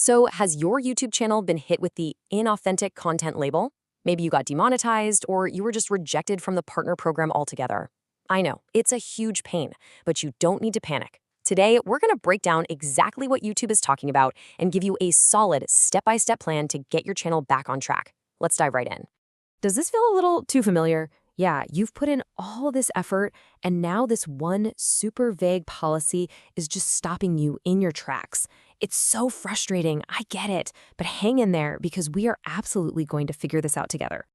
So, has your YouTube channel been hit with the inauthentic content label? Maybe you got demonetized or you were just rejected from the partner program altogether. I know, it's a huge pain, but you don't need to panic. Today, we're going to break down exactly what YouTube is talking about and give you a solid step-by-step plan to get your channel back on track. Let's dive right in. Does this feel a little too familiar? Yeah, you've put in all this effort, and now this one super vague policy is just stopping you in your tracks. It's so frustrating, I get it, but hang in there because we are absolutely going to figure this out together.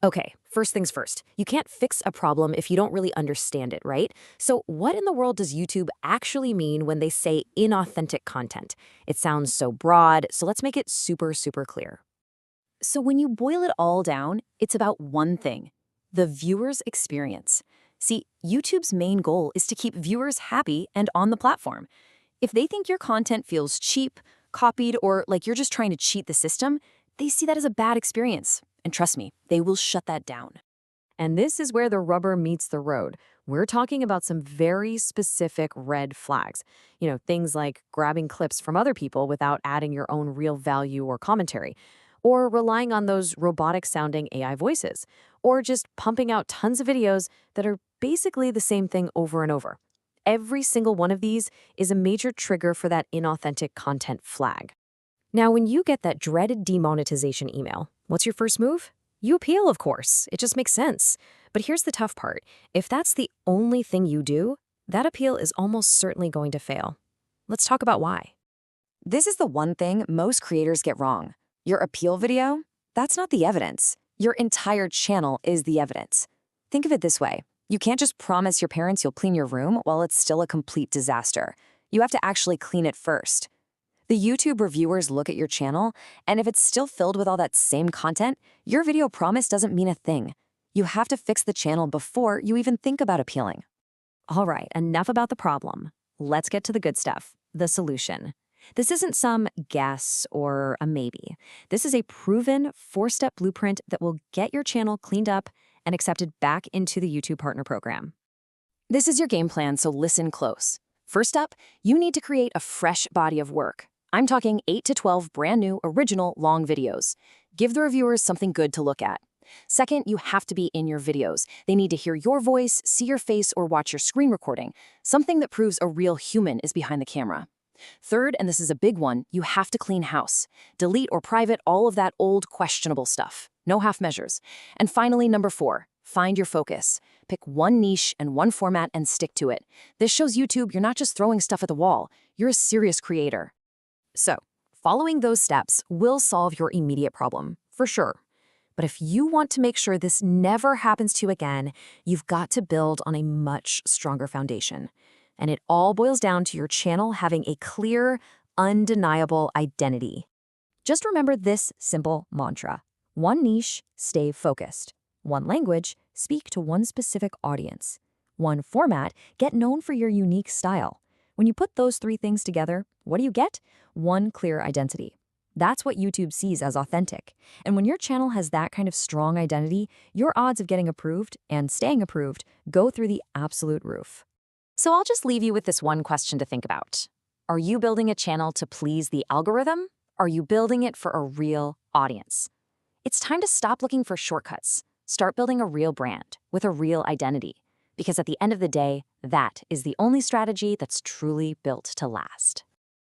Okay, first things first. You can't fix a problem if you don't really understand it, right? So what in the world does YouTube actually mean when they say inauthentic content? It sounds so broad, so let's make it super clear. So when you boil it all down, it's about one thing: the viewer's experience. See, YouTube's main goal is to keep viewers happy and on the platform. If they think your content feels cheap, copied, or like you're just trying to cheat the system, they see that as a bad experience. And trust me, they will shut that down. And this is where the rubber meets the road. We're talking about some very specific red flags. Things like grabbing clips from other people without adding your own real value or commentary, or relying on those robotic-sounding AI voices, or just pumping out tons of videos that are basically the same thing over and over. Every single one of these is a major trigger for that inauthentic content flag. Now, when you get that dreaded demonetization email, what's your first move? You appeal, of course. It just makes sense. But here's the tough part. If that's the only thing you do, that appeal is almost certainly going to fail. Let's talk about why. This is the one thing most creators get wrong. Your appeal video? That's not the evidence. Your entire channel is the evidence. Think of it this way. You can't just promise your parents you'll clean your room while it's still a complete disaster. You have to actually clean it first. The YouTube reviewers look at your channel, and if it's still filled with all that same content, your video promise doesn't mean a thing. You have to fix the channel before you even think about appealing. All right, enough about the problem. Let's get to the good stuff, the solution. This isn't some guess or a maybe. This is a proven 4-step blueprint that will get your channel cleaned up and accepted back into the YouTube Partner Program. This is your game plan, so listen close. First up, you need to create a fresh body of work. I'm talking 8 to 12 brand new, original, long videos. Give the reviewers something good to look at. Second, you have to be in your videos. They need to hear your voice, see your face, or watch your screen recording, something that proves a real human is behind the camera. Third, and this is a big one, you have to clean house. Delete or private all of that old, questionable stuff. No half measures. And finally, number 4, find your focus. Pick one niche and one format and stick to it. This shows YouTube you're not just throwing stuff at the wall, you're a serious creator. So, following those steps will solve your immediate problem, for sure. But if you want to make sure this never happens to you again, you've got to build on a much stronger foundation. And it all boils down to your channel having a clear, undeniable identity. Just remember this simple mantra: one niche, stay focused. One language, speak to one specific audience. One format, get known for your unique style. When you put those 3 things together, what do you get? One clear identity. That's what YouTube sees as authentic. And when your channel has that kind of strong identity, your odds of getting approved and staying approved go through the absolute roof. So I'll just leave you with this one question to think about. Are you building a channel to please the algorithm? Are you building it for a real audience? It's time to stop looking for shortcuts. Start building a real brand with a real identity. Because at the end of the day, that is the only strategy that's truly built to last.